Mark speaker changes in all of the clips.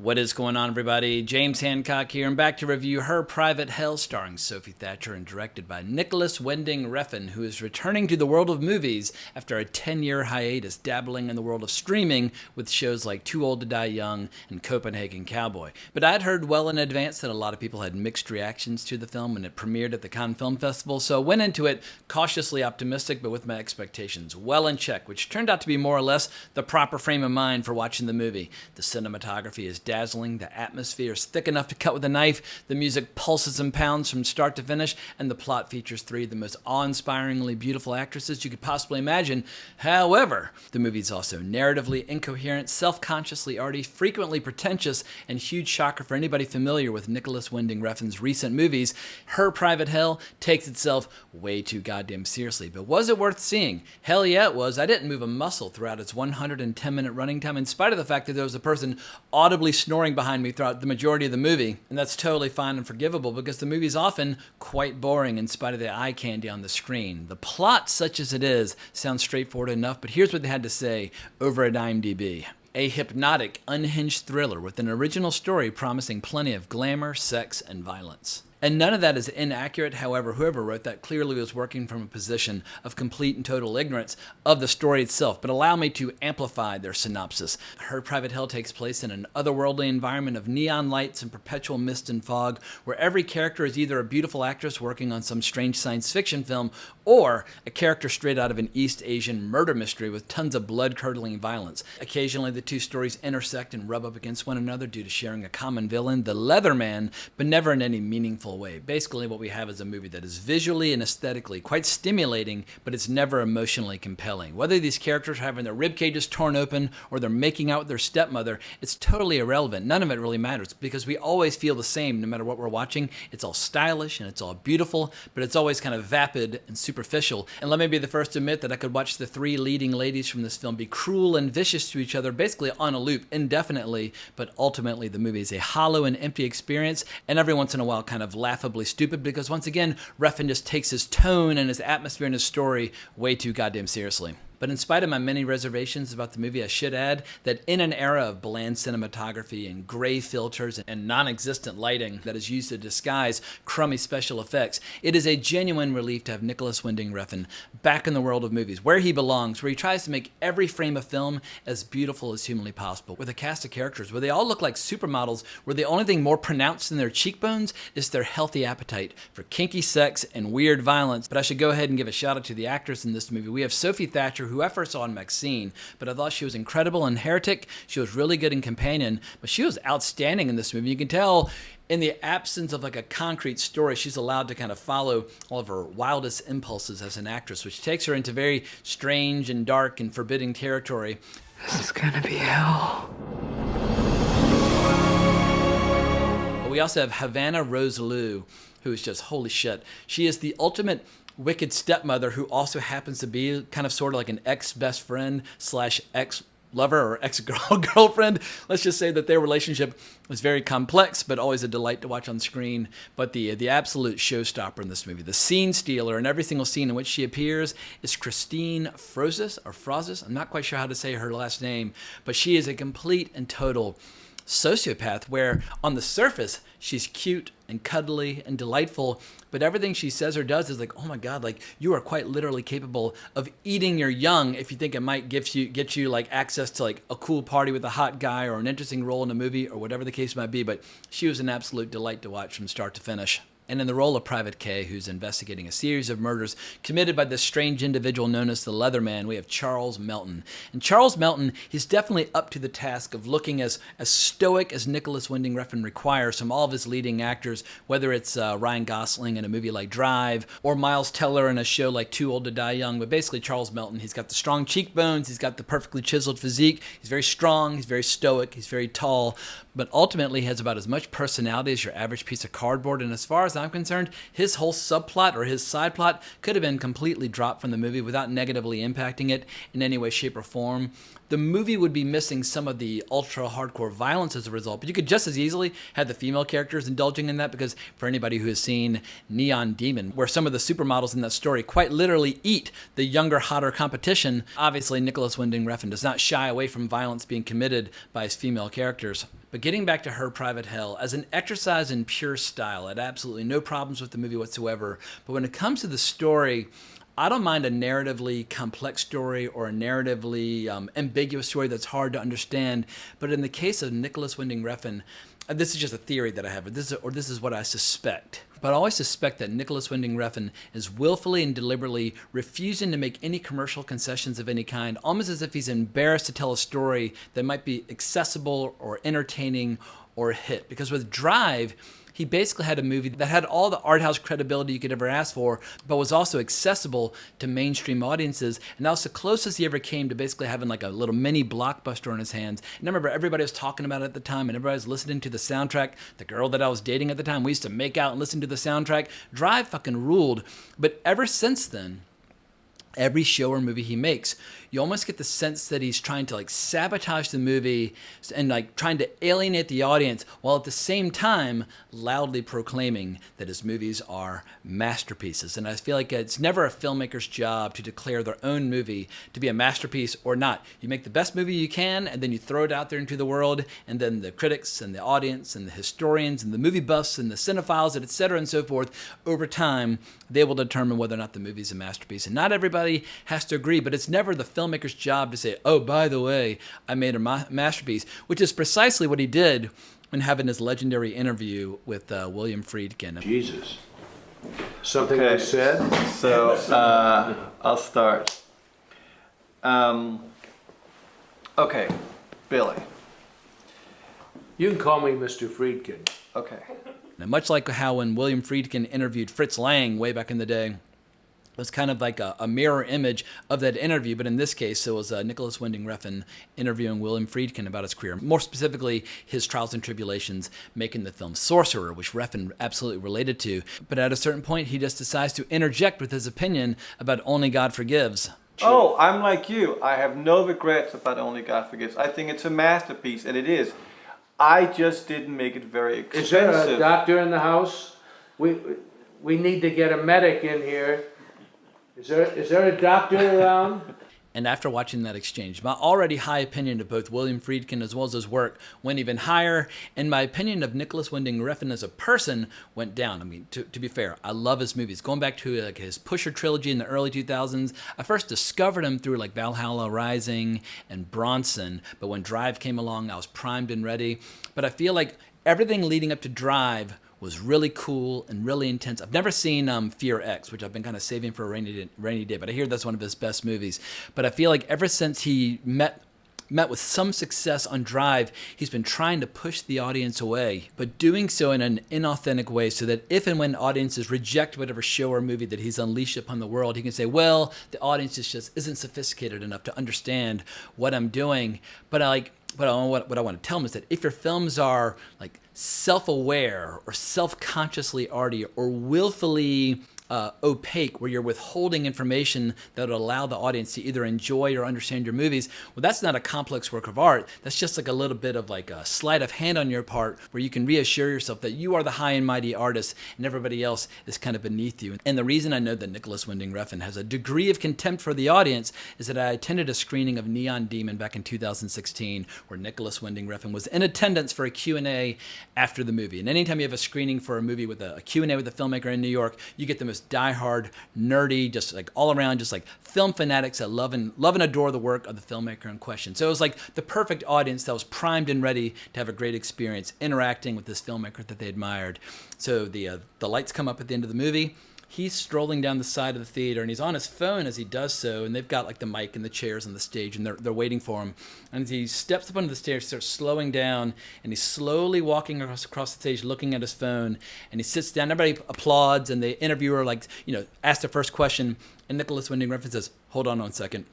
Speaker 1: What is going on, everybody? James Hancock here. I'm back to review Her Private Hell, starring Sophie Thatcher and directed by Nicolas Refn, who is returning to the world of movies after a 10-year hiatus, dabbling in the world of streaming with shows like Too Old to Die Young and Copenhagen Cowboy. But I'd heard well in advance that a lot of people had mixed reactions to the film when it premiered at the Cannes Film Festival, so I went into it cautiously optimistic, but with my expectations well in check, which turned out to be more or less the proper frame of mind for watching the movie. The cinematography is dazzling, the atmosphere is thick enough to cut with a knife, the music pulses and pounds from start to finish, and the plot features three of the most awe-inspiringly beautiful actresses you could possibly imagine. However, the movie is also narratively incoherent, self-consciously arty, frequently pretentious, and huge shocker for anybody familiar with Nicolas Refn's recent movies. Her Private Hell takes itself way too goddamn seriously. But was it worth seeing? Hell yeah, it was. I didn't move a muscle throughout its 110-minute running time, in spite of the fact that there was a person audibly snoring behind me throughout the majority of the movie. And that's totally fine and forgivable because the movie is often quite boring in spite of the eye candy on the screen. The plot, such as it is, sounds straightforward enough, but here's what they had to say over at IMDb. A hypnotic, unhinged thriller with an original story promising plenty of glamour, sex, and violence. And none of that is inaccurate. However, whoever wrote that clearly was working from a position of complete and total ignorance of the story itself. But allow me to amplify their synopsis. Her Private Hell takes place in an otherworldly environment of neon lights and perpetual mist and fog, where every character is either a beautiful actress working on some strange science fiction film, or a character straight out of an East Asian murder mystery with tons of blood-curdling violence. Occasionally, the two stories intersect and rub up against one another due to sharing a common villain, the Leatherman, but never in any meaningful way. Basically, what we have is a movie that is visually and aesthetically quite stimulating, but it's never emotionally compelling. Whether these characters are having their rib cages torn open or they're making out with their stepmother, it's totally irrelevant. None of it really matters because we always feel the same no matter what we're watching. It's all stylish and it's all beautiful, but it's always kind of vapid and superficial. And let me be the first to admit that I could watch the three leading ladies from this film be cruel and vicious to each other basically on a loop indefinitely, but ultimately the movie is a hollow and empty experience, and every once in a while kind of laughably stupid because once again, Refn just takes his tone and his atmosphere and his story way too goddamn seriously. But in spite of my many reservations about the movie, I should add that in an era of bland cinematography and gray filters and non-existent lighting that is used to disguise crummy special effects, it is a genuine relief to have Nicolas Refn back in the world of movies, where he belongs, where he tries to make every frame of film as beautiful as humanly possible, with a cast of characters where they all look like supermodels, where the only thing more pronounced than their cheekbones is their healthy appetite for kinky sex and weird violence. But I should go ahead and give a shout out to the actors in this movie. We have Sophie Thatcher, who I first saw in Maxine, but I thought she was incredible in Heretic. She was really good in Companion, but she was outstanding in this movie. You can tell in the absence of like a concrete story, she's allowed to kind of follow all of her wildest impulses as an actress, which takes her into very strange and dark and forbidding territory.
Speaker 2: This is gonna be hell.
Speaker 1: But we also have Havana Rose Liu, who is just holy shit. She is the ultimate wicked stepmother who also happens to be kind of sort of like an ex-best friend slash ex-lover or ex-girlfriend. Let's just say that their relationship was very complex, but always a delight to watch on screen. But the absolute showstopper in this movie, the scene stealer in every single scene in which she appears, is Christine Frozis. I'm not quite sure how to say her last name, but she is a complete and total sociopath where on the surface she's cute and cuddly and delightful, but everything she says or does is like, oh my god, like you are quite literally capable of eating your young if you think it might get you like access to like a cool party with a hot guy or an interesting role in a movie or whatever the case might be. But she was an absolute delight to watch from start to finish. And in the role of Private K, who's investigating a series of murders committed by this strange individual known as the Leatherman, we have Charles Melton. And Charles Melton, he's definitely up to the task of looking as stoic as Nicolas Refn requires from all of his leading actors, whether it's Ryan Gosling in a movie like Drive, or Miles Teller in a show like Too Old to Die Young. But basically Charles Melton, he's got the strong cheekbones, he's got the perfectly chiseled physique, he's very strong, he's very stoic, he's very tall, but ultimately he has about as much personality as your average piece of cardboard. And as far as I'm concerned, his whole subplot or his side plot could have been completely dropped from the movie without negatively impacting it in any way, shape, or form. the movie would be missing some of the ultra hardcore violence as a result. But you could just as easily have the female characters indulging in that, because for anybody who has seen Neon Demon, where some of the supermodels in that story quite literally eat the younger, hotter competition, obviously Nicolas Winding Refn does not shy away from violence being committed by his female characters. But getting back to Her Private Hell, as an exercise in pure style, I had absolutely no problems with the movie whatsoever. But when it comes to the story, I don't mind a narratively complex story or a narratively ambiguous story that's hard to understand. But in the case of Nicolas Winding Refn, this is just a theory that I have, this is what I suspect. But I always suspect that Nicolas Winding Refn is willfully and deliberately refusing to make any commercial concessions of any kind, almost as if he's embarrassed to tell a story that might be accessible or entertaining or a hit. Because with Drive, he basically had a movie that had all the art house credibility you could ever ask for, but was also accessible to mainstream audiences. And that was the closest he ever came to basically having like a little mini blockbuster in his hands. And I remember everybody was talking about it at the time, and everybody was listening to the soundtrack. The girl that I was dating at the time, we used to make out and listen to the soundtrack. Drive fucking ruled. But ever since then, every show or movie he makes, you almost get the sense that he's trying to like sabotage the movie and like trying to alienate the audience, while at the same time loudly proclaiming that his movies are masterpieces. And I feel like it's never a filmmaker's job to declare their own movie to be a masterpiece or not. You make the best movie you can, and then you throw it out there into the world, and then the critics and the audience and the historians and the movie buffs and the cinephiles and et cetera and so forth, over time, they will determine whether or not the movie's a masterpiece. And not everybody has to agree, but it's never the filmmaker's job to say, oh, by the way, I made a masterpiece, which is precisely what he did when having his legendary interview with William Friedkin.
Speaker 3: Jesus. Something I said?
Speaker 4: So, I'll start. Okay, Billy.
Speaker 3: You can call me Mr. Friedkin.
Speaker 4: Okay.
Speaker 1: Now, much like how when William Friedkin interviewed Fritz Lang way back in the day, it was kind of like a mirror image of that interview, but in this case, it was Nicolas Winding Refn interviewing William Friedkin about his career, more specifically his trials and tribulations making the film Sorcerer, which Refn absolutely related to. But at a certain point, he just decides to interject with his opinion about Only God Forgives.
Speaker 4: Oh, I'm like you. I have no regrets about Only God Forgives. I think it's a masterpiece, and it is. I just didn't make it very expensive.
Speaker 3: Is there a doctor in the house? We need to get a medic in here. Is there a doctor around?
Speaker 1: And after watching that exchange, my already high opinion of both William Friedkin as well as his work went even higher, and my opinion of Nicolas Winding Refn as a person went down. I mean, to be fair, I love his movies. Going back to like his Pusher trilogy in the early 2000s, I first discovered him through like Valhalla Rising and Bronson, but when Drive came along, I was primed and ready. But I feel like everything leading up to Drive was really cool and really intense. I've never seen Fear X, which I've been kind of saving for a rainy day, but I hear that's one of his best movies. But I feel like ever since he met with some success on Drive, he's been trying to push the audience away, but doing so in an inauthentic way, so that if and when audiences reject whatever show or movie that he's unleashed upon the world, he can say, well, the audience just isn't sophisticated enough to understand what I'm doing. But what I want to tell him is that if your films are like self-aware or self-consciously arty or willfully opaque, where you're withholding information that would allow the audience to either enjoy or understand your movies, well, that's not a complex work of art. That's just like a little bit of like a sleight of hand on your part, where you can reassure yourself that you are the high and mighty artist and everybody else is kind of beneath you. And the reason I know that Nicolas Winding Refn has a degree of contempt for the audience is that I attended a screening of Neon Demon back in 2016, where Nicolas Winding Refn was in attendance for a Q&A after the movie. And anytime you have a screening for a movie with a Q&A with a filmmaker in New York, you get the most diehard, nerdy, just like all around, just like film fanatics that love and adore the work of the filmmaker in question. So it was like the perfect audience that was primed and ready to have a great experience interacting with this filmmaker that they admired. So the lights come up at the end of the movie. He's strolling down the side of the theater, and he's on his phone as he does so, and they've got like the mic and the chairs on the stage, and they're waiting for him. And as he steps up onto the stairs, starts slowing down, and he's slowly walking across the stage, looking at his phone, and he sits down. Everybody applauds, and the interviewer asks the first question, and Nicolas Winding Refn says, "Hold on 1 second."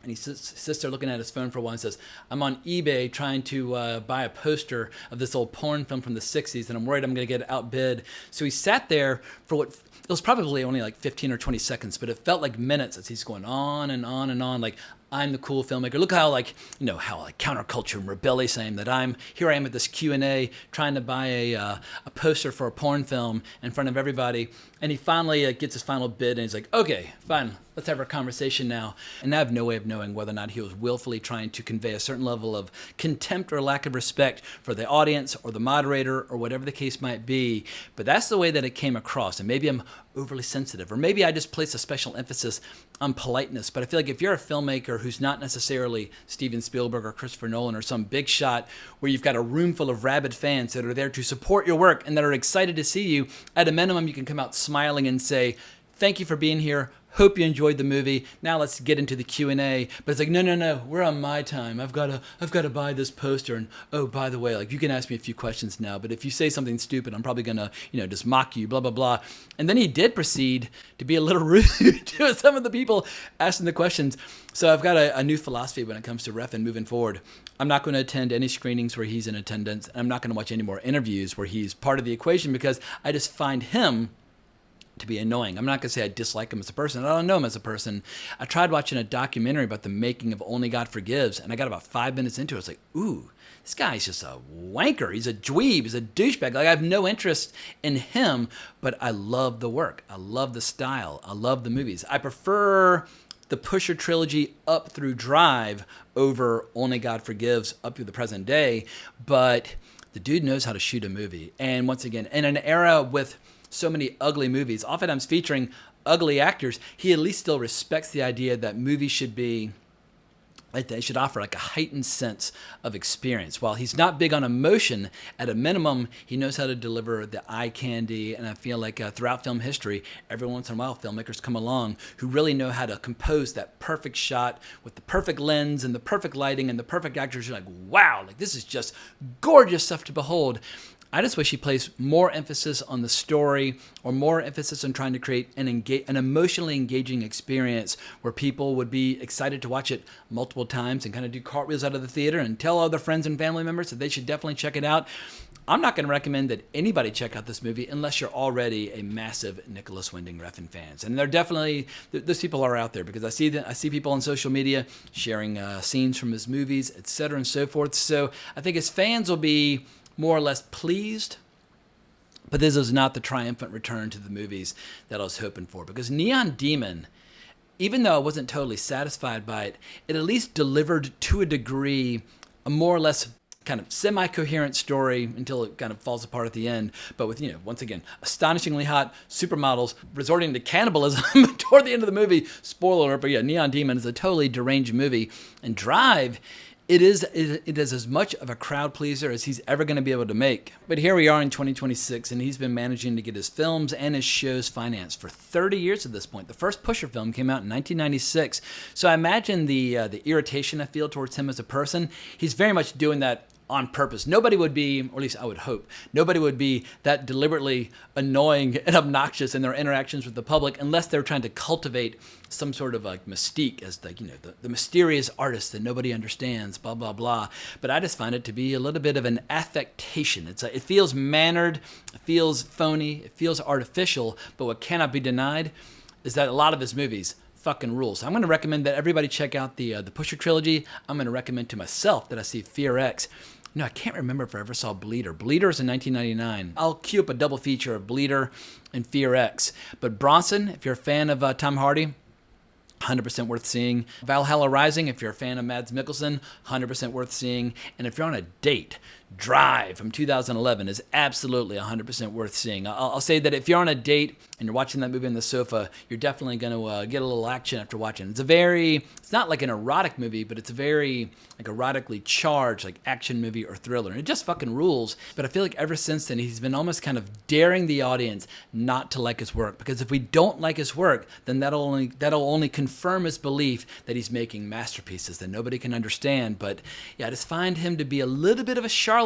Speaker 1: And he sits there looking at his phone for a while and says, "I'm on eBay trying to buy a poster of this old porn film from the 60s, and I'm worried I'm going to get outbid." So he sat there for what it was probably only like 15 or 20 seconds, but it felt like minutes as he's going on and on and on. Like, I'm the cool filmmaker. Look how how counterculture and rebellious I am, that here I am at this Q&A trying to buy a poster for a porn film in front of everybody. And he finally gets his final bid, and he's like, okay, fine, let's have our conversation now. And I have no way of knowing whether or not he was willfully trying to convey a certain level of contempt or lack of respect for the audience or the moderator or whatever the case might be. But that's the way that it came across. And maybe I'm overly sensitive, or maybe I just place a special emphasis on politeness. But I feel like if you're a filmmaker who's not necessarily Steven Spielberg or Christopher Nolan or some big shot where you've got a room full of rabid fans that are there to support your work and that are excited to see you, at a minimum, you can come out smiling and say, thank you for being here. Hope you enjoyed the movie. Now let's get into the Q&A. But it's like, no, we're on my time. I've got to buy this poster. And oh, by the way, you can ask me a few questions now, but if you say something stupid, I'm probably gonna, just mock you, blah, blah, blah. And then he did proceed to be a little rude to some of the people asking the questions. So I've got a new philosophy when it comes to Refn moving forward. I'm not going to attend any screenings where he's in attendance. And I'm not going to watch any more interviews where he's part of the equation, because I just find him to be annoying. I'm not going to say I dislike him as a person. I don't know him as a person. I tried watching a documentary about the making of Only God Forgives, and I got about 5 minutes into it. I was like, ooh, this guy's just a wanker. He's a dweeb. He's a douchebag. I have no interest in him, but I love the work. I love the style. I love the movies. I prefer the Pusher trilogy up through Drive over Only God Forgives up through the present day, but the dude knows how to shoot a movie. And once again, in an era with so many ugly movies, oftentimes featuring ugly actors, he at least still respects the idea that movies should be, they should offer a heightened sense of experience. While he's not big on emotion, at a minimum, he knows how to deliver the eye candy. And I feel like throughout film history, every once in a while, filmmakers come along who really know how to compose that perfect shot with the perfect lens and the perfect lighting and the perfect actors. You're like, wow, this is just gorgeous stuff to behold. I just wish he placed more emphasis on the story, or more emphasis on trying to create an emotionally engaging experience where people would be excited to watch it multiple times and kind of do cartwheels out of the theater and tell all their friends and family members that they should definitely check it out. I'm not going to recommend that anybody check out this movie unless you're already a massive Nicolas Winding Refn fans. And they're definitely, those people are out there, because I see people on social media sharing scenes from his movies, etc. and so forth. So I think his fans will be more or less pleased, but this is not the triumphant return to the movies that I was hoping for. Because Neon Demon, even though I wasn't totally satisfied by it, it at least delivered to a degree a more or less kind of semi-coherent story until it kind of falls apart at the end. But with, once again, astonishingly hot supermodels resorting to cannibalism toward the end of the movie. Spoiler alert, but yeah, Neon Demon is a totally deranged movie. And Drive, it is as much of a crowd pleaser as he's ever going to be able to make. But here we are in 2026, and he's been managing to get his films and his shows financed for 30 years at this point. The first Pusher film came out in 1996. So I imagine the irritation I feel towards him as a person, he's very much doing that on purpose. Nobody would be, or at least I would hope, nobody would be that deliberately annoying and obnoxious in their interactions with the public unless they're trying to cultivate some sort of mystique as the mysterious artist that nobody understands, blah, blah, blah. But I just find it to be a little bit of an affectation. It feels mannered, it feels phony, it feels artificial, but what cannot be denied is that a lot of his movies fucking rules. So I'm going to recommend that everybody check out the Pusher trilogy. I'm going to recommend to myself that I see Fear X. No, I can't remember if I ever saw Bleeder. Bleeder is in 1999. I'll queue up a double feature of Bleeder and Fear X. But Bronson, if you're a fan of Tom Hardy, 100% worth seeing. Valhalla Rising, if you're a fan of Mads Mikkelsen, 100% worth seeing. And if you're on a date, Drive from 2011 is absolutely 100% worth seeing. I'll say that if you're on a date and you're watching that movie on the sofa, you're definitely going to get a little action after watching. It's not like an erotic movie, but it's a very erotically charged action movie or thriller. And it just fucking rules. But I feel like ever since then, he's been almost kind of daring the audience not to like his work. Because if we don't like his work, then that'll only confirm his belief that he's making masterpieces that nobody can understand. But yeah, I just find him to be a little bit of a charlatan,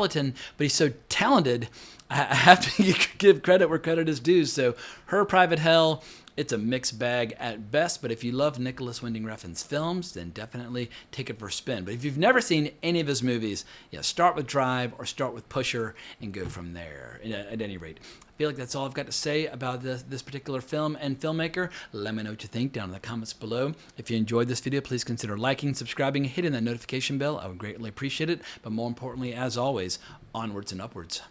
Speaker 1: but he's so talented. I have to give credit where credit is due. So Her Private Hell, It's a mixed bag at best, but if you love Nicolas Winding Refn's films, then definitely take it for a spin. But if you've never seen any of his movies, yeah, start with Drive or start with Pusher and go from there, at any rate. I feel like that's all I've got to say about this particular film and filmmaker. Let me know what you think down in the comments below. If you enjoyed this video, please consider liking, subscribing, and hitting that notification bell. I would greatly appreciate it. But more importantly, as always, onwards and upwards.